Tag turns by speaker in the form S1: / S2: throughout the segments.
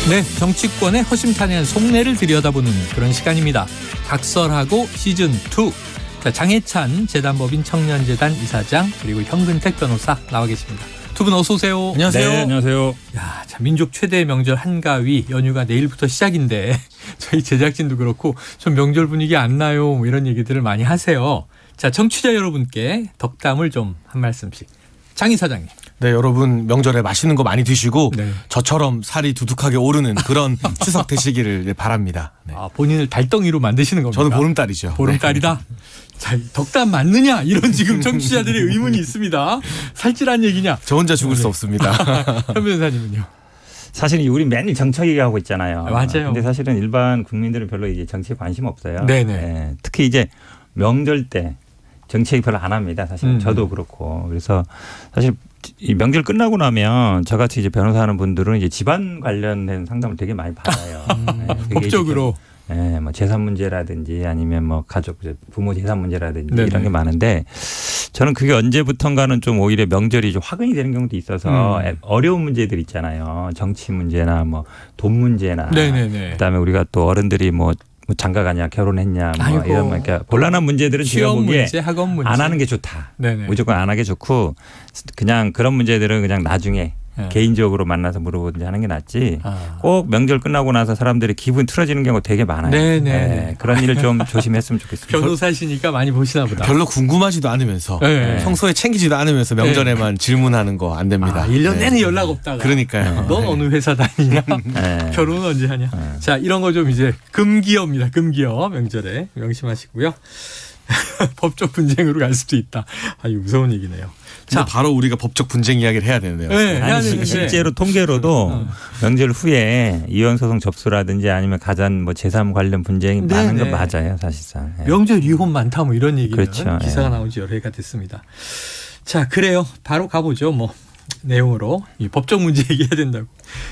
S1: 네, 정치권의 허심탄회한 속내를 들여다보는 그런 시간입니다. 각설하고 시즌2. 장해찬 재단법인 청년재단 이사장 그리고 현근택 변호사 나와 계십니다. 두 분 어서 오세요.
S2: 안녕하세요.
S3: 네, 안녕하세요.
S1: 야, 자, 민족 최대의 명절 한가위 연휴가 내일부터 시작인데 저희 제작진도 그렇고 좀 명절 분위기 안 나요. 뭐 이런 얘기들을 많이 하세요. 자, 청취자 여러분께 덕담을 좀 한 말씀씩. 장 이사장님.
S2: 네, 여러분 명절에 맛있는 거 많이 드시고
S1: 네.
S2: 저처럼 살이 두둑하게 오르는 그런 추석 되시기를 바랍니다. 네.
S1: 아, 본인을 달덩이로 만드시는 겁니다.
S2: 저는 보름달이죠.
S1: 보름달이다.
S2: 네.
S1: 자, 덕담 맞느냐? 이런 지금 청취자들의 의문이 있습니다. 살찔한 얘기냐?
S2: 저 혼자 죽을 수 없습니다.
S1: 현 변호사님은요?
S3: 사실 우리 매일 정책 얘기하고 있잖아요.
S1: 맞아요.
S3: 근데 사실은 일반 국민들은 별로 이제 정치에 관심 없어요.
S1: 네네.
S3: 네, 특히 이제 명절 때 정책 별로 안 합니다. 사실 저도 그렇고. 그래서 사실 이 명절 끝나고 나면 저같이 이제 변호사하는 분들은 이제 집안 관련된 상담을 되게 많이 받아요. 네,
S1: 법적으로.
S3: 네, 뭐 재산 문제라든지 아니면 뭐 가족, 부모 재산 문제라든지
S1: 네네.
S3: 이런 게 많은데 저는 그게 언제부턴가는 좀 오히려 명절이 좀 화근이 되는 경우도 있어서 어려운 문제들 있잖아요. 정치 문제나 뭐 돈 문제나.
S1: 네네네.
S3: 그다음에 우리가 또 어른들이 뭐 장가 가냐 결혼했냐 뭐
S1: 아이고.
S3: 이런 그러니까 곤란한 문제들은 제가
S1: 취업
S3: 보기에
S1: 문제, 학업 문제.
S3: 안 하는 게 좋다.
S1: 네네.
S3: 무조건 안 하게 좋고 그냥 그런 문제들은 그냥 나중에
S1: 네.
S3: 개인적으로 만나서 물어보든지 하는 게 낫지.
S1: 아.
S3: 꼭 명절 끝나고 나서 사람들이 기분 틀어지는 경우가 되게 많아요.
S1: 네네.
S3: 네, 그런 일을 좀 조심했으면 좋겠습니다.
S1: 변호사시니까 많이 보시나 보다.
S2: 별로 궁금하지도 않으면서
S1: 네.
S2: 평소에 챙기지도 않으면서 명절에만 질문하는 거 안 됩니다.
S1: 아, 1년
S2: 네.
S1: 내내 연락 없다가.
S2: 그러니까요.
S1: 넌 어느 회사 다니냐?
S3: 네.
S1: 결혼은 언제 하냐? 자, 이런 거 좀 이제 금기어입니다. 금기어 명절에 명심하시고요. 법적 분쟁으로 갈 수도 있다. 아유, 무서운 얘기네요.
S2: 자, 바로 우리가 법적 분쟁 이야기를 해야 되네요.
S1: 네, 해야
S3: 아니,
S1: 되는데.
S3: 실제로 통계로도 명절 후에 이혼 소송 접수라든지 아니면 가장 뭐 재산 관련 분쟁이 많은 건 맞아요, 사실상. 네.
S1: 명절 이혼 많다 뭐 이런 얘기는
S3: 그렇죠.
S1: 기사가
S3: 예.
S1: 나온 지 여러 해가 됐습니다. 자, 그래요. 바로 가보죠. 뭐 내용으로 이 법적 문제 얘기해야 된다고.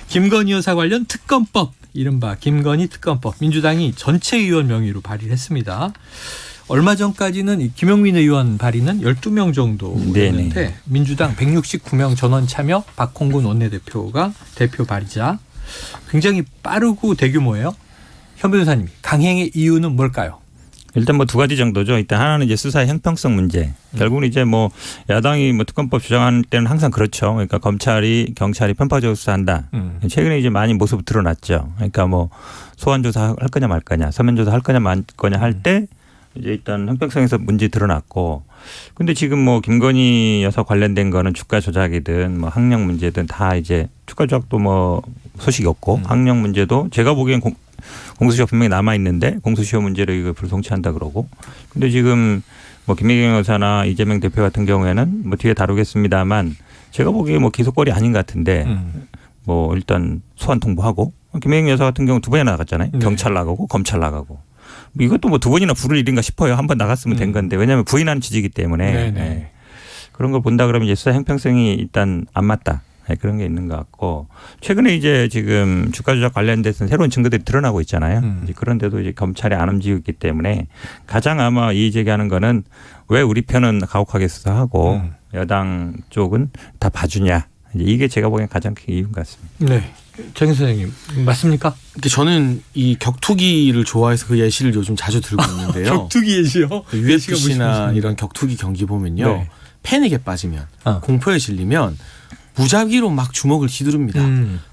S1: 김건희 여사 관련 특검법, 이른바 김건희 특검법, 민주당이 전체 의원 명의로 발의를 했습니다. 얼마 전까지는 이 김용민 의원 발의는 12명 정도였는데 민주당 169명 전원 참여, 박홍근 원내대표가 대표 발의자. 굉장히 빠르고 대규모예요. 현 변호사님, 강행의 이유는 뭘까요?
S3: 일단 뭐 두 가지 정도죠. 일단 하나는 이제 수사의 형평성 문제. 결국은 이제 뭐 야당이 뭐 특검법 주장하는 때는 항상 그렇죠. 그러니까 검찰이 경찰이 편파적으로 수사한다. 최근에 이제 많이 모습 드러났죠. 그러니까 뭐 소환 조사 할 거냐 말 거냐, 서면 조사 할 거냐 말 거냐 할 때 이제 일단 형평성에서 문제 드러났고. 근데 지금 뭐 김건희 여사 관련된 거는 주가 조작이든 뭐 학력 문제든 다 이제 주가 조작도 뭐 소식이 없고 학력 문제도 제가 보기엔 공소시효 분명히 남아 있는데 공소시효 문제를 이거 불송치한다 그러고. 근데 지금 뭐 김혜경 여사나 이재명 대표 같은 경우에는 뭐 뒤에 다루겠습니다만 제가 보기에 뭐 기소거리 아닌 것 같은데 뭐 일단 소환 통보하고 김혜경 여사 같은 경우 두 번이나 나갔잖아요.
S1: 네.
S3: 경찰 나가고 검찰 나가고. 이것도 뭐 두 번이나 부를 일인가 싶어요. 한 번 나갔으면 된 건데 왜냐하면 부인하는 취지이기 때문에 네. 그런 걸 본다 그러면 이제 수사 형평성이 일단 안 맞다. 네, 그런 게 있는 것 같고 최근에 이제 지금 주가 조작 관련돼서 새로운 증거들이 드러나고 있잖아요. 이제 그런데도 이제 검찰이 안 움직이고 있기 때문에 가장 아마 이의 제기하는 거는 왜 우리 편은 가혹하게 수사하고 여당 쪽은 다 봐주냐. 이제 이게 제가 보기엔 가장 큰 이유인 것 같습니다.
S1: 네. 정 선생님 맞습니까?
S2: 근데 저는 이 격투기를 좋아해서 그 예시를 요즘 자주 들고 있는데요.
S1: 격투기 예시요?
S2: 그 UFC나 이런 격투기 경기 보면요.
S1: 네.
S2: 패닉에 빠지면 공포에 질리면 무작위로 막 주먹을 휘두릅니다.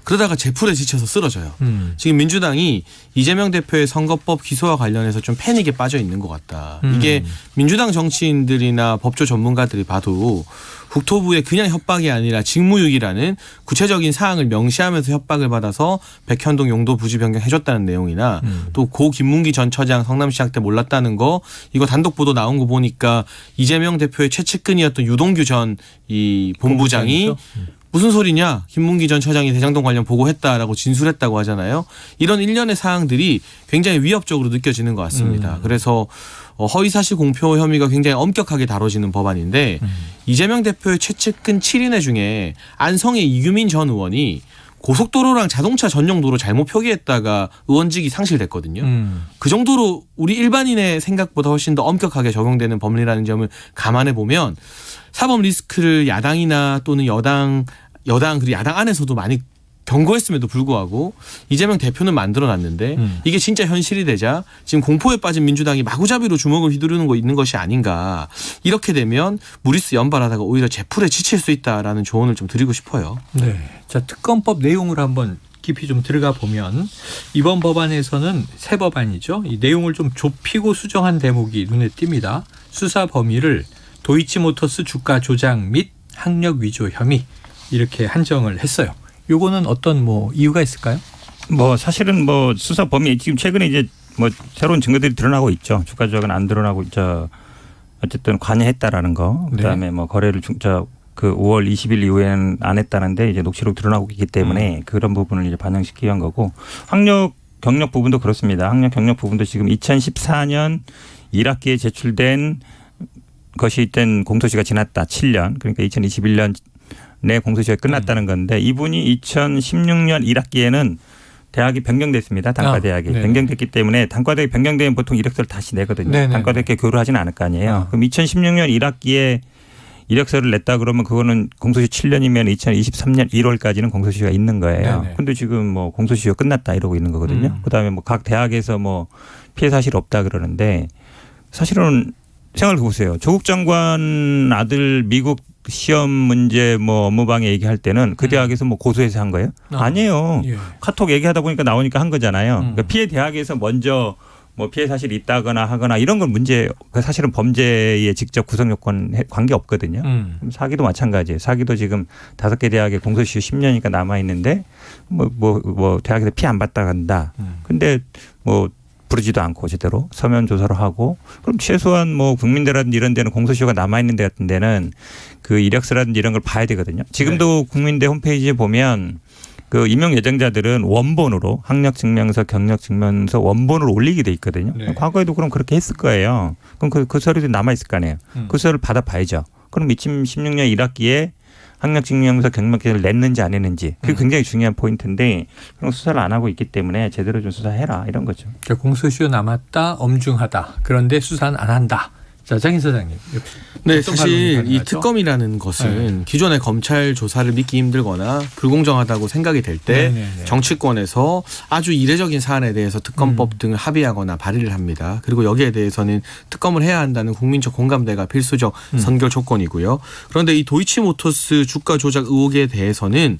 S2: 그러다가 제풀에 지쳐서 쓰러져요. 지금 민주당이 이재명 대표의 선거법 기소와 관련해서 좀 패닉에 빠져 있는 것 같다. 이게 민주당 정치인들이나 법조 전문가들이 봐도 국토부의 그냥 협박이 아니라 직무유기라는 구체적인 사항을 명시하면서 협박을 받아서 백현동 용도 부지 변경해줬다는 내용이나 또 고 김문기 전 처장 성남시장 때 몰랐다는 거 이거 단독 보도 나온 거 보니까 이재명 대표의 최측근이었던 유동규 전 이 본부장이 무슨 소리냐 김문기 전 처장이 대장동 관련 보고했다라고 진술했다고 하잖아요. 이런 일련의 사항들이 굉장히 위협적으로 느껴지는 것 같습니다. 그래서 허위사실 공표 혐의가 굉장히 엄격하게 다뤄지는 법안인데 이재명 대표의 최측근 7인회 중에 안성의 이규민 전 의원이 고속도로랑 자동차 전용 도로 잘못 표기했다가 의원직이 상실됐거든요. 그 정도로 우리 일반인의 생각보다 훨씬 더 엄격하게 적용되는 법리라는 점을 감안해 보면 사법 리스크를 야당이나 또는 여당 그리고 야당 안에서도 많이 경고했음에도 불구하고 이재명 대표는 만들어놨는데 이게 진짜 현실이 되자 지금 공포에 빠진 민주당이 마구잡이로 주먹을 휘두르는 거 있는 것이 아닌가. 이렇게 되면 무리수 연발하다가 오히려 제풀에 지칠 수 있다라는 조언을 좀 드리고 싶어요.
S1: 네. 자, 특검법 내용을 한번 깊이 좀 들어가 보면 이번 법안에서는 새 법안이죠. 이 내용을 좀 좁히고 수정한 대목이 눈에 띕니다. 수사 범위를 도이치모터스 주가 조작 및 학력 위조 혐의 이렇게 한정을 했어요. 요거는 어떤 뭐 이유가 있을까요?
S3: 뭐 사실은 뭐 수사 범위 지금 최근에 이제 뭐 새로운 증거들이 드러나고 있죠. 주가 조작은 안 드러나고 있죠. 어쨌든 관여했다라는 거. 그다음에 뭐 거래를 그 5월 20일 이후에는 안 했다는데 이제 녹취록 드러나고 있기 때문에 그런 부분을 이제 반영시키기 위한 거고 학력 경력 부분도 그렇습니다. 학력 경력 부분도 지금 2014년 1학기에 제출된 것이 된 공소시가 지났다. 7년. 그러니까 2021년 내 공소시가 끝났다는 건데 이분이 2016년 1학기에는 대학이 변경됐습니다. 단과대학이. 변경됐기 때문에 단과대학이 변경되면 보통 이력서를 다시 내거든요. 단과대학에 교류를 하지는 않을 거 아니에요. 그럼 2016년 1학기에 이력서를 냈다 그러면 그거는 공소시 7년이면 2023년 1월까지는 공소시효가 있는 거예요. 그런데 지금 뭐 공소시효 끝났다 이러고 있는 거거든요. 그다음에 뭐 각 대학에서 뭐 피해 사실 없다 그러는데 사실은 생각을 해보세요. 조국 장관 아들 미국 시험 문제 뭐 업무방해 얘기할 때는 그 대학에서 뭐 고소해서 한 거예요? 아니에요. 예. 카톡 얘기하다 보니까 나오니까 한 거잖아요. 그러니까 피해 대학에서 먼저 뭐 피해 사실이 있다거나 하거나 이런 건 문제 사실은 범죄의 직접 구성 요건 관계 없거든요. 사기도 마찬가지예요. 사기도 지금 5개 대학에 공소시효 10년이니까 남아 있는데 뭐 대학에서 피해 안 받다 간다. 근데 뭐 부르지도 않고 제대로 서면 조사를 하고 그럼 최소한 뭐 국민대라든지 이런 데는 공소시효가 남아 있는 데 같은 데는 그 이력서라든지 이런 걸 봐야 되거든요. 지금도 국민대 홈페이지에 보면 그 임용 예정자들은 원본으로 학력증명서, 경력증명서 원본으로 올리게 돼 있거든요. 과거에도 그럼 그렇게 했을 거예요. 그럼 그 서류도 남아 있을 거 아니에요. 그 서류를 받아봐야죠. 그럼 2016년 1학기에 학력증명서, 경력증명서를 냈는지 안 했는지 그게 굉장히 중요한 포인트인데 그런 수사를 안 하고 있기 때문에 제대로 좀 수사해라 이런 거죠.
S1: 공소시효 남았다, 엄중하다. 그런데 수사는 안 한다. 자, 장인 사장님.
S2: 네, 사실 이 특검이라는 것은 기존의 검찰 조사를 믿기 힘들거나 불공정하다고 생각이 될 때 정치권에서 아주 이례적인 사안에 대해서 특검법 등을 합의하거나 발의를 합니다. 그리고 여기에 대해서는 특검을 해야 한다는 국민적 공감대가 필수적 선결 조건이고요. 그런데 이 도이치모터스 주가 조작 의혹에 대해서는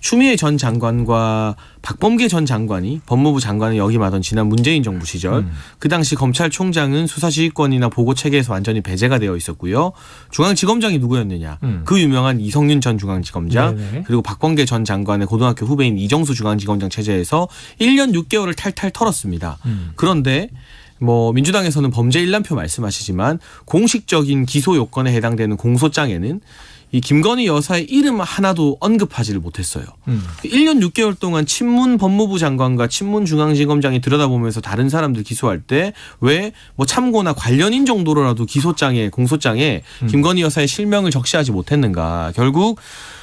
S2: 추미애 전 장관과 박범계 전 장관이 법무부 장관을 역임하던 지난 문재인 정부 시절 그 당시 검찰총장은 수사지휘권이나 보고체계에서 완전히 배제가 되어 있었고요. 중앙지검장이 누구였느냐. 그 유명한 이성윤 전 중앙지검장 그리고 박범계 전 장관의 고등학교 후배인 이정수 중앙지검장 체제에서 1년 6개월을 탈탈 털었습니다. 그런데 뭐 민주당에서는 범죄 일람표 말씀하시지만 공식적인 기소 요건에 해당되는 공소장에는 이 김건희 여사의 이름 하나도 언급하지를 못했어요. 1년 6개월 동안 친문 법무부 장관과 친문 중앙지검장이 들여다보면서 다른 사람들 기소할 때 왜 뭐 참고나 관련인 정도로라도 기소장에 공소장에 김건희 여사의 실명을 적시하지 못했는가. 결국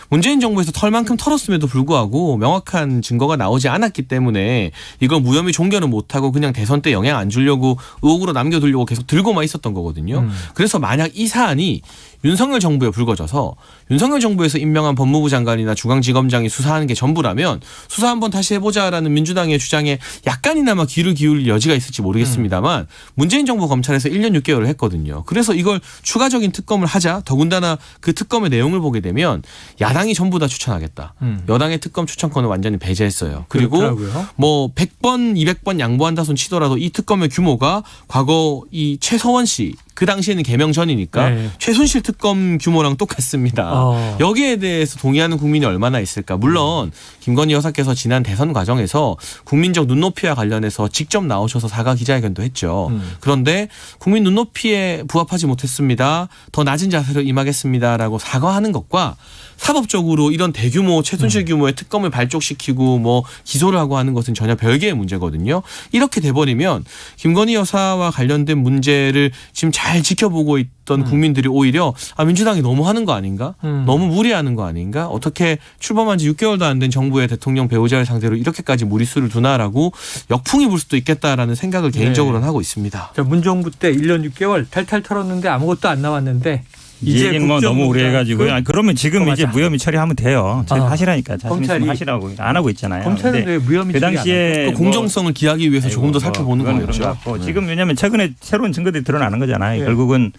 S2: 문재인 정부에서 털만큼 털었음에도 불구하고 명확한 증거가 나오지 않았기 때문에 이걸 무혐의 종결은 못하고 그냥 대선 때 영향 안 주려고 의혹으로 남겨두려고 계속 들고만 있었던 거거든요. 그래서 만약 이 사안이 윤석열 정부에 불거져서 윤석열 정부에서 임명한 법무부 장관이나 중앙지검장이 수사하는 게 전부라면 수사 한번 다시 해보자라는 민주당의 주장에 약간이나마 귀를 기울일 여지가 있을지 모르겠습니다만 문재인 정부 검찰에서 1년 6개월을 했거든요. 그래서 이걸 추가적인 특검을 하자. 더군다나 그 특검의 내용을 보게 되면 야당이 전부 다 추천하겠다. 여당의 특검 추천권을 완전히 배제했어요. 그리고
S1: 그렇더라고요.
S2: 뭐 100번 200번 양보한다 손 치더라도 이 특검의 규모가 과거 이 최서원 씨 그 당시에는 개명 전이니까 최순실 특검 규모랑 똑같습니다. 여기에 대해서 동의하는 국민이 얼마나 있을까. 물론 김건희 여사께서 지난 대선 과정에서 국민적 눈높이와 관련해서 직접 나오셔서 사과 기자회견도 했죠. 그런데 국민 눈높이에 부합하지 못했습니다. 더 낮은 자세로 임하겠습니다라고 사과하는 것과 사법적으로 이런 대규모 최순실 규모의 특검을 발족시키고 뭐 기소를 하고 하는 것은 전혀 별개의 문제거든요. 이렇게 돼버리면 김건희 여사와 관련된 문제를 지금 잘 지켜보고 있던 국민들이 오히려 민주당이 너무 하는 거 아닌가? 너무 무리하는 거 아닌가? 어떻게 출범한 지 6개월도 안 된 정부의 대통령 배우자를 상대로 이렇게까지 무리수를 두나라고 역풍이 불 수도 있겠다라는 생각을 개인적으로는 하고 있습니다.
S1: 자, 문정부 때 1년 6개월 탈탈 털었는데 아무것도 안 나왔는데
S3: 이 얘기는 뭐 너무 오래 해가지고요.
S1: 그,
S3: 아니, 그러면 지금 이제 무혐의 처리하면 돼요. 하시라니까. 자신 있으면
S1: 검찰이
S3: 하시라고. 안 하고 있잖아요.
S1: 검찰은 왜 무혐의
S3: 그
S1: 처리
S3: 당시에
S2: 그 공정성을 기하기 위해서 조금 더 살펴보는 거였죠.
S3: 지금 왜냐하면 최근에 새로운 증거들이 드러나는 거잖아요.
S1: 네.
S3: 결국은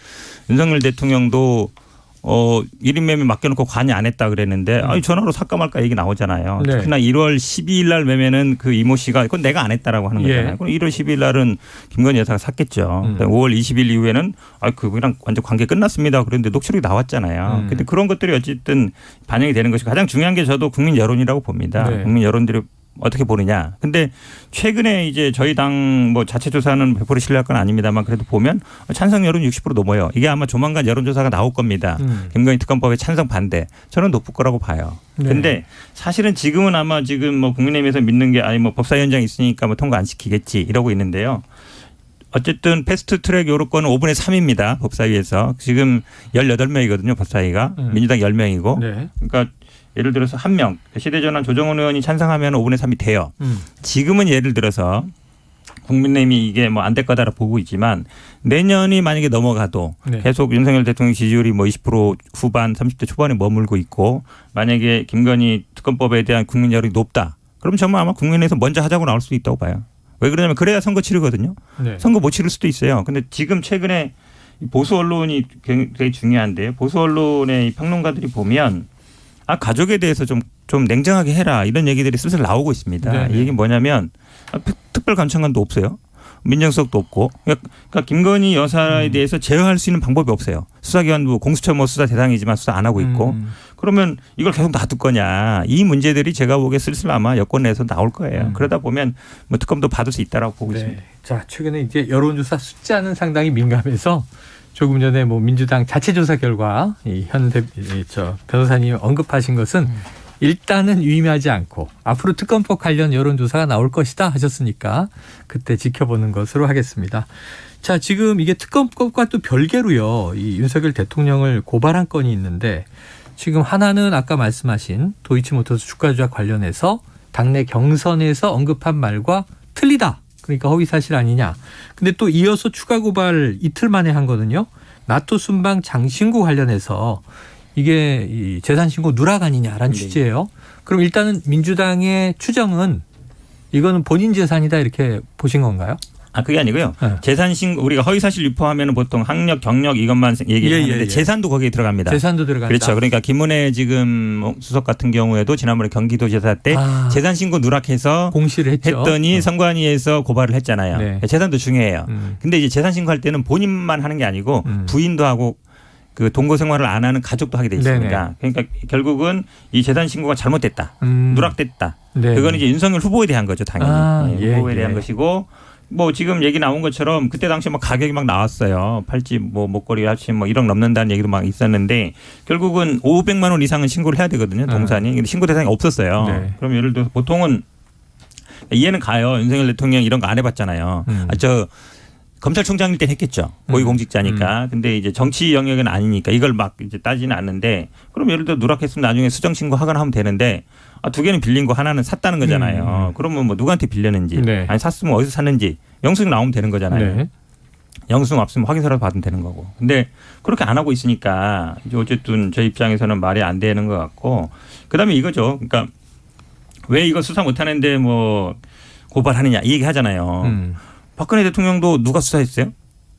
S3: 윤석열 대통령도 1인 매매 맡겨놓고 관여 안 했다 그랬는데 아니 전화로 살까 말까 얘기 나오잖아요.
S1: 네.
S3: 특히나 1월 12일 날 매매는 그 이모 씨가 그건 내가 안 했다라고 하는 거잖아요. 그럼 1월 12일 날은 김건희 여사가 샀겠죠. 5월 20일 이후에는 그거랑 완전 관계 끝났습니다. 그런데 녹취록이 나왔잖아요. 근데 그런 것들이 어쨌든 반영이 되는 것이 가장 중요한 게 저도 국민 여론이라고 봅니다.
S1: 네.
S3: 국민 여론들이 어떻게 보느냐. 근데 최근에 이제 저희 당 뭐 자체 조사는 100% 신뢰할 건 아닙니다만 그래도 보면 찬성 여론 60% 넘어요. 이게 아마 조만간 여론조사가 나올 겁니다. 김건희 특검법에 찬성 반대. 저는 높을 거라고 봐요. 근데
S1: 네.
S3: 사실은 지금은 아마 지금 뭐 국민의힘에서 믿는 게 아니 뭐 법사위원장이 있으니까 뭐 통과 안 시키겠지 이러고 있는데요. 어쨌든 패스트트랙 요구권은 5분의 3입니다. 법사위에서. 지금 18명이거든요. 법사위가. 민주당 10명이고.
S1: 네.
S3: 그러니까 예를 들어서 1명 시대전환 조정훈 의원이 찬성하면 5분의 3이 돼요. 지금은 예를 들어서 국민의힘이 이게 뭐 안 될 거다라 보고 있지만 내년이 만약에 넘어가도
S1: 네.
S3: 계속 윤석열 대통령 지지율이 뭐 20% 후반 30대 초반에 머물고 있고 만약에 김건희 특검법에 대한 국민 여론이 높다. 그럼 정말 아마 국민의힘에서 먼저 하자고 나올 수도 있다고 봐요. 왜 그러냐면 그래야 선거 치르거든요.
S1: 네.
S3: 선거 못 치를 수도 있어요. 근데 지금 최근에 보수 언론이 굉장히 중요한데요. 보수 언론의 평론가들이 보면 가족에 대해서 좀 냉정하게 해라 이런 얘기들이 슬슬 나오고 있습니다.
S1: 네네.
S3: 이 얘기는 뭐냐면 특별감찰관도 없어요. 민정수석도 없고 그러니까 김건희 여사에 대해서 제어할 수 있는 방법이 없어요. 수사기관도 공수처 뭐 수사 대상이지만 수사 안 하고 있고 그러면 이걸 계속 놔둘 거냐. 이 문제들이 제가 보기에 슬슬 아마 여권 내에서 나올 거예요. 그러다 보면 뭐 특검도 받을 수 있다라고 보고
S1: 네.
S3: 있습니다.
S1: 자, 최근에 이제 여론조사 숫자는 상당히 민감해서 조금 전에 뭐 민주당 자체 조사 결과 저 변호사님 언급하신 것은 일단은 유의미하지 않고 앞으로 특검법 관련 여론조사가 나올 것이다 하셨으니까 그때 지켜보는 것으로 하겠습니다. 자, 지금 이게 특검법과 또 별개로요. 이 윤석열 대통령을 고발한 건이 있는데 지금 하나는 아까 말씀하신 도이치모터스 주가 조작 관련해서 당내 경선에서 언급한 말과 틀리다. 그러니까 허위사실 아니냐. 근데 또 이어서 추가 고발 이틀 만에 한 거는요. 나토 순방 장신구 관련해서 이게 이 재산 신고 누락 아니냐라는 취지예요. 그럼 일단은 민주당의 추정은 이거는 본인 재산이다 이렇게 보신 건가요?
S3: 그게 아니고요.
S1: 네.
S3: 재산 신고 우리가 허위사실 유포하면 보통 학력, 경력 이것만 얘기하는데 재산도 거기에 들어갑니다.
S1: 재산도 들어간다.
S3: 그렇죠. 그러니까 김문혜 지금 수석 같은 경우에도 지난번에 경기도지사 때 재산 신고 누락해서
S1: 공시를
S3: 했더니 선관위에서 고발을 했잖아요.
S1: 네.
S3: 재산도 중요해요. 근데 이제 재산 신고할 때는 본인만 하는 게 아니고 부인도 하고 그 동거 생활을 안 하는 가족도 하게 돼 있습니다.
S1: 네네.
S3: 그러니까 결국은 이 재산 신고가 잘못됐다, 누락됐다.
S1: 네.
S3: 그거는 이제 윤석열 후보에 대한 거죠, 당연히. 후보에
S1: 예.
S3: 대한 것이고. 뭐 지금 얘기 나온 것처럼 그때 당시 뭐 가격이 막 나왔어요. 팔찌 뭐 목걸이 합치면 뭐 1억 넘는다는 얘기도 막 있었는데 결국은 500만 원 이상은 신고를 해야 되거든요. 동산이. 근데 신고 대상이 없었어요.
S1: 네.
S3: 그럼 예를 들어서 보통은 이해는 가요. 윤석열 대통령 이런 거 안 해봤잖아요. 저 검찰총장일 땐 했겠죠. 고위공직자니까. 근데 이제 정치 영역은 아니니까 이걸 막 이제 따지는 않는데 그럼 예를 들어 누락했으면 나중에 수정 신고하거나 하면 되는데 두 개는 빌린 거 하나는 샀다는 거잖아요. 그러면 뭐 누구한테 빌렸는지
S1: 네.
S3: 아니 샀으면 어디서 샀는지 영수증 나오면 되는 거잖아요.
S1: 네.
S3: 영수증 없으면 확인서라도 받으면 되는 거고. 근데 그렇게 안 하고 있으니까 이제 어쨌든 저 입장에서는 말이 안 되는 것 같고 그다음에 이거죠. 그러니까 왜 이거 수사 못하는데 뭐 고발하느냐 이 얘기 하잖아요. 박근혜 대통령도 누가 수사했어요?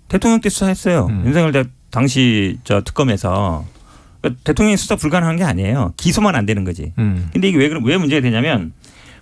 S3: 대통령 때 수사했어요. 윤석열 당시 저 특검에서. 그러니까 대통령이 수사 불가능한 게 아니에요. 기소만 안 되는 거지. 근데 이게 왜 문제가 되냐면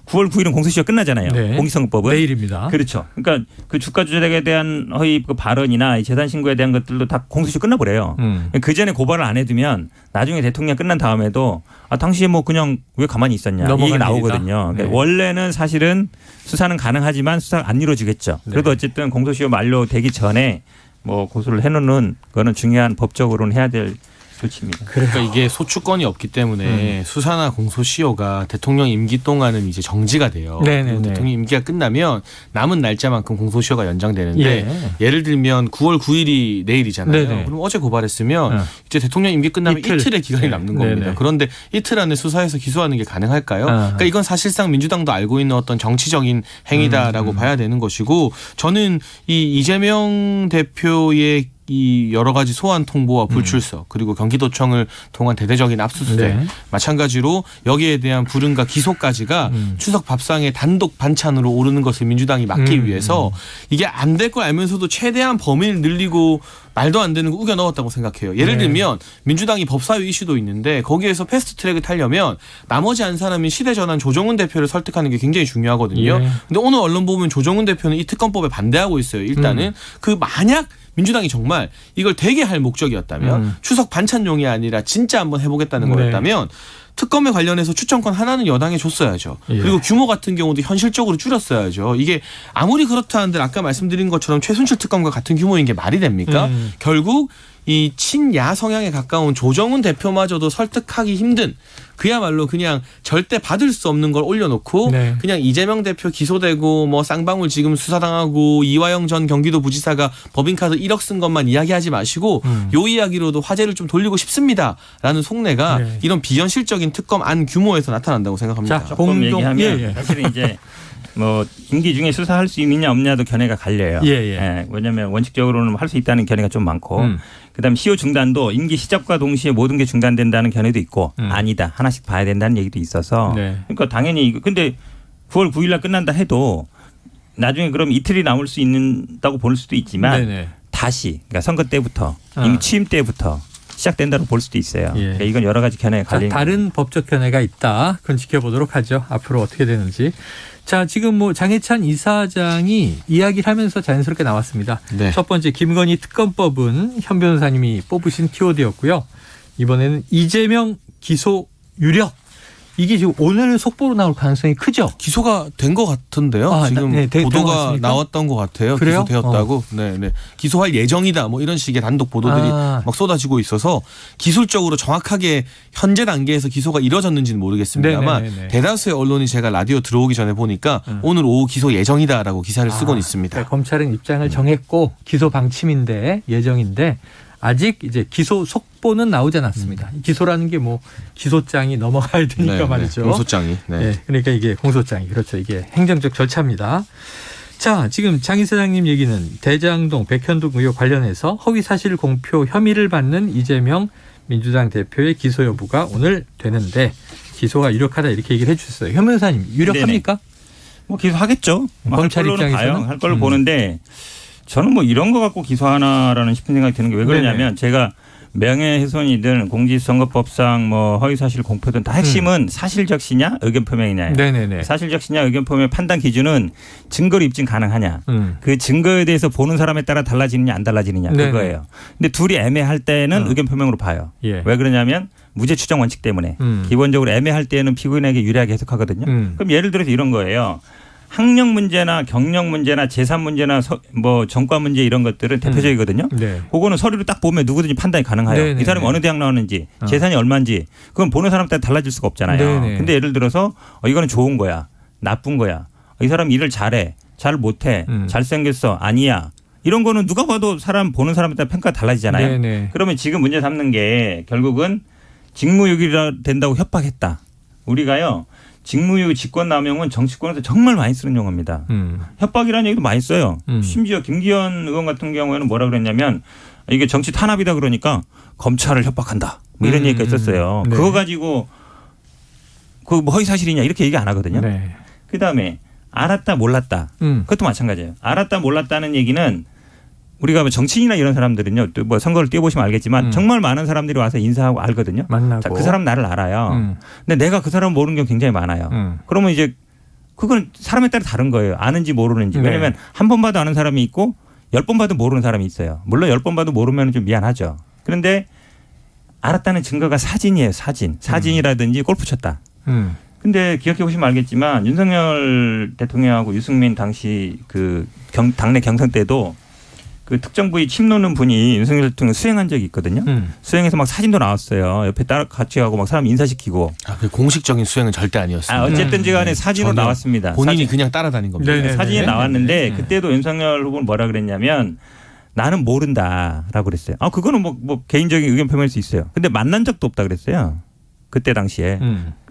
S3: 9월 9일은 공소시효 끝나잖아요.
S1: 네.
S3: 공익선거법은.
S1: 내일입니다.
S3: 그렇죠. 그러니까 그 주가 조작에 대한 허위 그 발언이나 이 재산 신고에 대한 것들도 다 공소시효 끝나버려요. 그 전에 고발을 안 해두면 나중에 대통령 끝난 다음에도 당시에 뭐 그냥 왜 가만히 있었냐 이 얘기 나오거든요. 그러니까
S1: 네.
S3: 원래는 사실은 수사는 가능하지만 수사가 안 이루어지겠죠. 그래도
S1: 네.
S3: 어쨌든 공소시효 만료되기 전에 뭐 고소를 해놓는 거는 중요한 법적으로는 해야 될 조치입니다.
S2: 그러니까 이게 소추권이 없기 때문에 수사나 공소시효가 대통령 임기 동안은 이제 정지가 돼요.
S1: 네네네.
S2: 그리고 대통령 임기가 끝나면 남은 날짜만큼 공소시효가 연장되는데 예를 들면 9월 9일이 내일이잖아요.
S1: 네네.
S2: 그럼 어제 고발했으면 이제 대통령 임기 끝나면 이틀의 기간이 남는 겁니다.
S1: 네네.
S2: 그런데 이틀 안에 수사해서 기소하는 게 가능할까요? 그러니까 이건 사실상 민주당도 알고 있는 어떤 정치적인 행위다라고 봐야 되는 것이고 저는 이 이재명 대표의 이 여러 가지 소환 통보와 불출석 그리고 경기도청을 통한 대대적인 압수수색
S1: 네.
S2: 마찬가지로 여기에 대한 불응과 기소까지가 추석 밥상에 단독 반찬으로 오르는 것을 민주당이 막기 위해서 이게 안 될 걸 알면서도 최대한 범위를 늘리고 말도 안 되는 거 우겨 넣었다고 생각해요. 예를
S1: 네.
S2: 들면 민주당이 법사위 이슈도 있는데 거기에서 패스트트랙을 타려면 나머지 한 사람인 시대전환 조정훈 대표를 설득하는 게 굉장히 중요하거든요.
S1: 예.
S2: 근데 오늘 언론 보면 조정훈 대표는 이 특검법에 반대하고 있어요. 일단은 그 만약 민주당이 정말 이걸 되게 할 목적이었다면 추석 반찬용이 아니라 진짜 한번 해보겠다는
S1: 네.
S2: 거였다면 특검에 관련해서 추천권 하나는 여당에 줬어야죠.
S1: 예.
S2: 그리고 규모 같은 경우도 현실적으로 줄였어야죠. 이게 아무리 그렇다 한들 아까 말씀드린 것처럼 최순실 특검과 같은 규모인 게 말이 됩니까? 결국 이 친야 성향에 가까운 조정훈 대표마저도 설득하기 힘든 그야말로 그냥 절대 받을 수 없는 걸 올려놓고
S1: 네.
S2: 그냥 이재명 대표 기소되고 뭐 쌍방울 지금 수사당하고 이화영 전 경기도 부지사가 법인카드 1억 쓴 것만 이야기하지 마시고 요 이야기로도 화제를 좀 돌리고 싶습니다라는 속내가
S1: 네.
S2: 이런 비현실적인 특검 안 규모에서 나타난다고 생각합니다.
S1: 자,
S3: 조금
S1: 공동-
S3: 얘기하면
S1: 예.
S3: 사실은 이제 뭐 임기 중에 수사할 수 있느냐 없느냐도 견해가 갈려요.
S1: 예.
S3: 왜냐하면 원칙적으로는 할 수 있다는 견해가 좀 많고 그다음에 시효 중단도 임기 시작과 동시에 모든 게 중단된다는 견해도 있고 아니다 하나씩 봐야 된다는 얘기도 있어서
S1: 네.
S3: 그러니까 당연히 이거 근데 9월 9일 날 끝난다 해도 나중에 그럼 이틀이 남을 수 있다고 볼 수도 있지만
S1: 네네.
S3: 다시 그러니까 선거 때부터
S1: 아.
S3: 이미 취임 때부터 시작된다고 볼 수도 있어요.
S1: 예.
S3: 그러니까 이건 여러 가지 견해가
S1: 자,
S3: 갈리는
S1: 다른 법적 견해가 있다. 그건 지켜보도록 하죠. 앞으로 어떻게 되는지. 자, 지금 뭐 장해찬 이사장이 이야기를 하면서 자연스럽게 나왔습니다.
S2: 네.
S1: 첫 번째 김건희 특검법은 현 변호사님이 뽑으신 키워드였고요. 이번에는 이재명 기소 유력. 이게 지금 오늘 속보로 나올 가능성이 크죠?
S2: 기소가 된 것 같은데요.
S1: 아,
S2: 지금
S1: 네, 된 것
S2: 보도가
S1: 같습니까?
S2: 나왔던 것 같아요.
S1: 그래요?
S2: 기소되었다고. 네. 기소할 예정이다. 뭐 이런 식의 단독 보도들이
S1: 아.
S2: 막 쏟아지고 있어서 기술적으로 정확하게 현재 단계에서 기소가 이뤄졌는지는 모르겠습니다만
S1: 네네네네.
S2: 대다수의 언론이 제가 라디오 들어오기 전에 보니까 오늘 오후 기소 예정이다라고 기사를 쓰곤 있습니다.
S1: 그러니까 검찰은 입장을 정했고 기소 방침인데 예정인데 아직 이제 기소 속보는 나오지 않았습니다. 기소라는 게 뭐 기소장이 넘어가야 되니까 말이죠.
S2: 공소장이. 네.
S1: 네, 그러니까 이게 공소장이 그렇죠. 이게 행정적 절차입니다. 자, 지금 장 이사장님 얘기는 대장동, 백현동 의혹 관련해서 허위사실 공표 혐의를 받는 이재명 민주당 대표의 기소 여부가 오늘 되는데 기소가 유력하다 이렇게 얘기를 해주셨어요. 현 변호사님 유력합니까?
S3: 뭐 기소하겠죠.
S1: 검찰
S3: 할 걸로는
S1: 입장에서는?
S3: 봐요. 할 걸로 보는데 저는 뭐 이런 거 갖고 기소하나라는 싶은 생각이 드는 게 왜 그러냐면 제가 명예훼손이든 공직선거법상 뭐 허위사실 공표든 다 핵심은 사실적시냐 의견표명이냐예요.
S1: 네네네.
S3: 사실적시냐 의견표명의 판단 기준은 증거로 입증 가능하냐. 그 증거에 대해서 보는 사람에 따라 달라지느냐 안 달라지느냐
S1: 네네.
S3: 그거예요. 근데 둘이 애매할 때는 의견표명으로 봐요.
S1: 예.
S3: 왜 그러냐면 무죄 추정 원칙 때문에 기본적으로 애매할 때는 피고인에게 유리하게 해석하거든요. 그럼 예를 들어서 이런 거예요. 학력 문제나 경력 문제나 재산 문제나 뭐 전과 문제 이런 것들은 대표적이거든요.
S1: 네.
S3: 그거는 서류를 딱 보면 누구든지 판단이 가능해요.
S1: 네네네.
S3: 이 사람이 어느 대학 나왔는지 재산이 얼마인지 그건 보는 사람 따라 달라질 수가 없잖아요.
S1: 네네.
S3: 근데 예를 들어서 이거는 좋은 거야. 나쁜 거야. 이 사람 일을 잘해. 잘 못해. 잘생겼어. 아니야. 이런 거는 누가 봐도 사람 보는 사람에 따라 평가가 달라지잖아요.
S1: 네네.
S3: 그러면 지금 문제 삼는 게 결국은 직무유기가 된다고 협박했다. 우리가요. 직무유기 직권남용은 정치권에서 정말 많이 쓰는 용어입니다. 협박이라는 얘기도 많이 써요. 심지어 김기현 의원 같은 경우에는 뭐라 그랬냐면 이게 정치 탄압이다 그러니까 검찰을 협박한다. 뭐 이런 얘기가 있었어요.
S1: 네.
S3: 그거 가지고 그 뭐 허위 사실이냐 이렇게 얘기 안 하거든요.
S1: 네.
S3: 그다음에 알았다 몰랐다. 그것도 마찬가지예요. 알았다 몰랐다는 얘기는 우리가 뭐 정치인이나 이런 사람들은요. 또 뭐 선거를 뛰어보시면 알겠지만 정말 많은 사람들이 와서 인사하고 알거든요.
S1: 만나고.
S3: 자, 그 사람 나를 알아요. 근데 내가 그 사람 모르는 경우 굉장히 많아요. 그러면 이제 그건 사람에 따라 다른 거예요. 아는지 모르는지.
S1: 네.
S3: 왜냐하면 한 번 봐도 아는 사람이 있고 10번 봐도 모르는 사람이 있어요. 물론 10번 봐도 모르면 좀 미안하죠. 그런데 알았다는 증거가 사진이에요. 사진이라든지 골프 쳤다. 근데 기억해 보시면 알겠지만 윤석열 대통령하고 유승민 당시 그 당내 경선 때도 그 특정 부위 침 놓는 분이 윤석열 대통령 수행한 적이 있거든요. 수행해서 막 사진도 나왔어요. 옆에 따라 같이 가고 막 사람 인사시키고.
S2: 그 공식적인 수행은 절대 아니었습니다.
S3: 어쨌든지 간에 사진으로
S2: 전혀
S3: 나왔습니다.
S2: 본인이 그냥 따라다닌 겁니다.
S1: 네네.
S3: 사진이 나왔는데 그때도 윤석열 후보는 뭐라 그랬냐면 나는 모른다라고 그랬어요. 그거는 뭐 개인적인 의견 표명할 수 있어요. 근데 만난 적도 없다 그랬어요. 그때 당시에.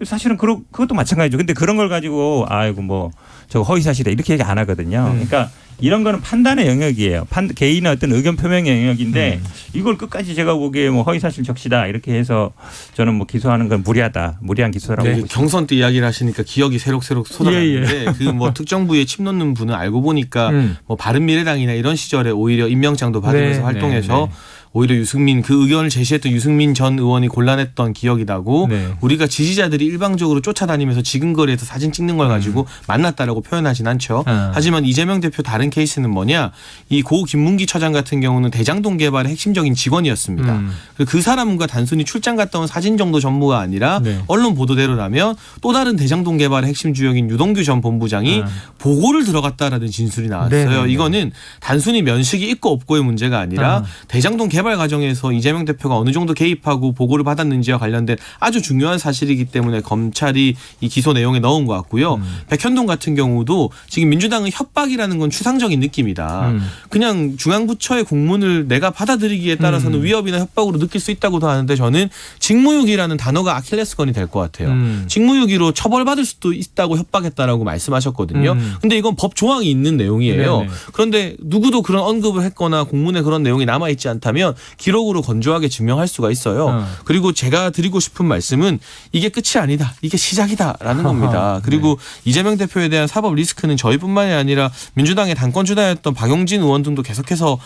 S3: 사실은 그것도 마찬가지죠. 근데 그런 걸 가지고 아이고 뭐 저거 허위 사실이다 이렇게 얘기 안 하거든요. 그러니까 이런 거는 판단의 영역이에요. 개인의 어떤 의견 표명의 영역인데 이걸 끝까지 제가 보기에 뭐 허위 사실 적시다 이렇게 해서 저는 뭐 기소하는 건 무리하다. 무리한 기소라고 보고 있습니다.
S2: 경선 때 이야기를 하시니까 기억이 새록새록 솟아나는데 그 뭐 특정부에 침 놓는 분은 알고 보니까 뭐 바른미래당이나 이런 시절에 오히려 임명장도 받으면서 활동해서 오히려 유승민 그 의견을 제시했던 유승민 전 의원이 곤란했던 기억이 나고 우리가 지지자들이 일방적으로 쫓아다니면서 지근거리에서 사진 찍는 걸 가지고 만났다라고 표현하진 않죠. 하지만 이재명 대표 다른 케이스는 뭐냐. 이 고 김문기 처장 같은 경우는 대장동 개발의 핵심적인 직원이었습니다. 그 사람과 단순히 출장 갔다 온 사진 정도 전무가 아니라 언론 보도대로라면 또 다른 대장동 개발의 핵심 주역인 유동규 전 본부장이 보고를 들어갔다라는 진술이 나왔어요. 이거는 단순히 면식이 있고 없고의 문제가 아니라 대장동 개발 과정에서 이재명 대표가 어느 정도 개입하고 보고를 받았는지와 관련된 아주 중요한 사실이기 때문에 검찰이 이 기소 내용에 넣은 것 같고요. 백현동 같은 경우도 지금 민주당은 협박이라는 건 추상적인 느낌이다. 그냥 중앙부처의 공문을 내가 받아들이기에 따라서는 위협이나 협박으로 느낄 수 있다고도 하는데 저는 직무유기라는 단어가 아킬레스건이 될 것 같아요. 직무유기로 처벌받을 수도 있다고 협박했다라고 말씀하셨거든요. 근데 이건 법 조항이 있는 내용이에요. 그런데 누구도 그런 언급을 했거나 공문에 그런 내용이 남아있지 않다면 기록으로 건조하게 증명할 수가 있어요. 그리고 제가 드리고 싶은 말씀은 이게 끝이 아니다. 이게 시작이다라는 겁니다. 그리고 이재명 대표에 대한 사법 리스크는 저희뿐만이 아니라 민주당의 당권 주자였던 박용진 의원 등도 계속해서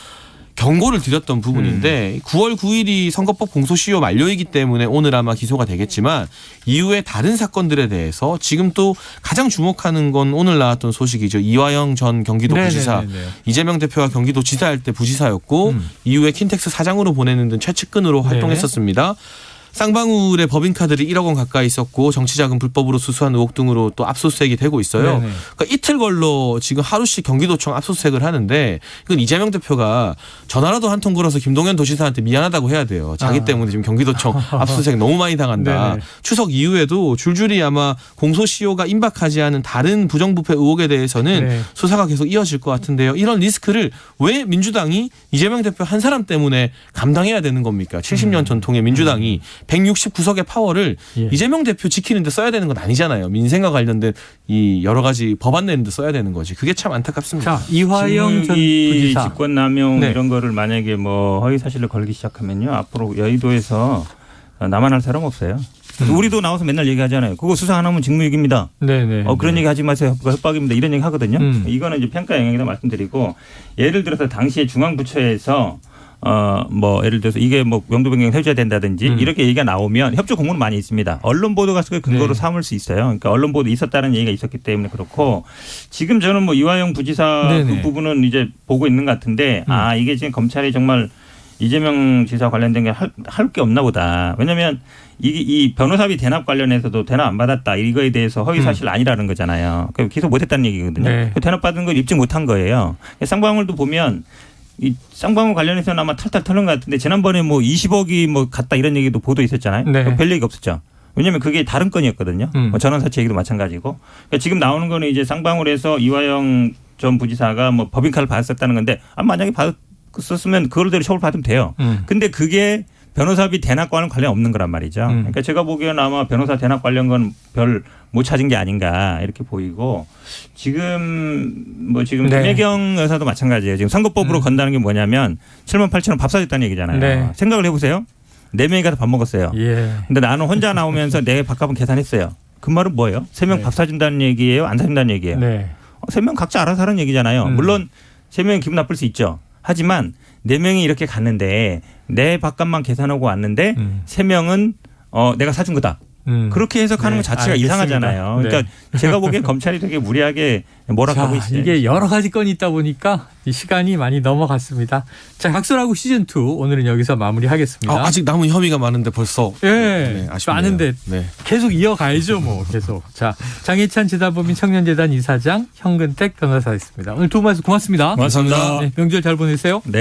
S2: 경고를 드렸던 부분인데 9월 9일이 선거법 공소시효 만료이기 때문에 오늘 아마 기소가 되겠지만 이후에 다른 사건들에 대해서 지금 또 가장 주목하는 건 오늘 나왔던 소식이죠. 이화영 전 경기도 부지사. 이재명 대표가 경기도지사할 때 부지사였고 이후에 킨텍스 사장으로 보내는 등 최측근으로 활동했었습니다. 쌍방울의 법인카드를 1억 원 가까이 있었고 정치자금 불법으로 수수한 의혹 등으로 또 압수수색이 되고 있어요. 그러니까 이틀 걸로 지금 하루씩 경기도청 압수수색을 하는데 이건 이재명 대표가 전화라도 한 통 걸어서 김동연 도지사한테 미안하다고 해야 돼요. 자기 때문에 지금 경기도청 압수수색 너무 많이 당한다. 추석 이후에도 줄줄이 아마 공소시효가 임박하지 않은 다른 부정부패 의혹에 대해서는 수사가 계속 이어질 것 같은데요. 이런 리스크를 왜 민주당이 이재명 대표 한 사람 때문에 감당해야 되는 겁니까? 70년 전통의 민주당이 169석의 파워를 이재명 대표 지키는 데 써야 되는 건 아니잖아요. 민생과 관련된 이 여러 가지 법안 내는 데 써야 되는 거지. 그게 참 안타깝습니다.
S1: 자, 이화영 전 부지사.
S3: 직권남용 이런 거를 만약에 뭐 허위 사실을 걸기 시작하면요. 앞으로 여의도에서 나만 할 사람 없어요. 우리도 나와서 맨날 얘기하잖아요. 그거 수사 안 하면 직무유기입니다. 그런 얘기 하지 마세요. 협박입니다. 이런 얘기 하거든요. 이거는 이제 평가 영역이다 말씀드리고 예를 들어서 당시에 중앙부처에서 뭐 예를 들어서 이게 뭐 용도 변경 해줘야 된다든지 이렇게 얘기가 나오면 협조 공문은 많이 있습니다. 언론 보도가 그 근거로 삼을 수 있어요. 그러니까 언론 보도 있었다는 얘기가 있었기 때문에 그렇고 지금 저는 뭐 이화영 부지사 그 부분은 이제 보고 있는 것 같은데 이게 지금 검찰이 정말 이재명 지사 관련된 게 할 게 없나 보다. 왜냐하면 이 변호사비 대납 관련해서도 대납 안 받았다 이거에 대해서 허위 사실 아니라는 거잖아요. 기소 못했다는 얘기거든요. 대납 받은 걸 입증 못한 거예요. 쌍방울도 보면. 이 쌍방울 관련해서는 아마 탈탈 털는 것 같은데 지난번에 뭐 20억이 뭐 갔다 이런 얘기도 보도 있었잖아요. 별 얘기가 없었죠. 왜냐하면 그게 다른 건이었거든요. 전원사채 얘기도 마찬가지고. 그러니까 지금 나오는 거는 이제 쌍방울에서 이화영 전 부지사가 뭐 법인카드를 받았었다는 건데 만약에 받았었으면 그걸대로 처벌받으면 돼요. 근데 그게 변호사비 대납과는 관련 없는 거란 말이죠. 그러니까 제가 보기에는 아마 변호사 대납 관련 건 별 못 찾은 게 아닌가 이렇게 보이고 지금 김혜경 여사도 마찬가지예요. 지금 선거법으로 건다는 게 뭐냐면 7만 8천 원 밥 사줬다는 얘기잖아요. 생각을 해보세요. 4명이 가서 밥 먹었어요. 근데 나는 혼자 나오면서 내 밥값은 계산했어요. 그 말은 뭐예요? 3명 밥 사준다는 얘기예요? 안 사준다는 얘기예요? 3명 각자 알아서 하는 얘기잖아요. 물론 3명이 기분 나쁠 수 있죠. 하지만 4명이 이렇게 갔는데 내 밥값만 계산하고 왔는데 3명은 내가 사준 거다. 그렇게 해석하는 것 자체가 이상하잖아요. 그러니까 제가 보기엔 검찰이 되게 무리하게 몰아가고 있어요.
S1: 이게 여러 가지 건이 있다 보니까 이 시간이 많이 넘어갔습니다. 자, 각설하고 시즌2 오늘은 여기서 마무리하겠습니다.
S2: 아직 남은 혐의가 많은데 벌써. 아쉽네요.
S1: 많은데 계속 이어가야죠. 뭐 계속. 자, 장혜찬 재단법인 청년재단 이사장, 현근택 변호사였습니다. 오늘 두 분 말씀 고맙습니다.
S2: 고맙습니다.
S1: 명절 잘 보내세요.
S3: 네.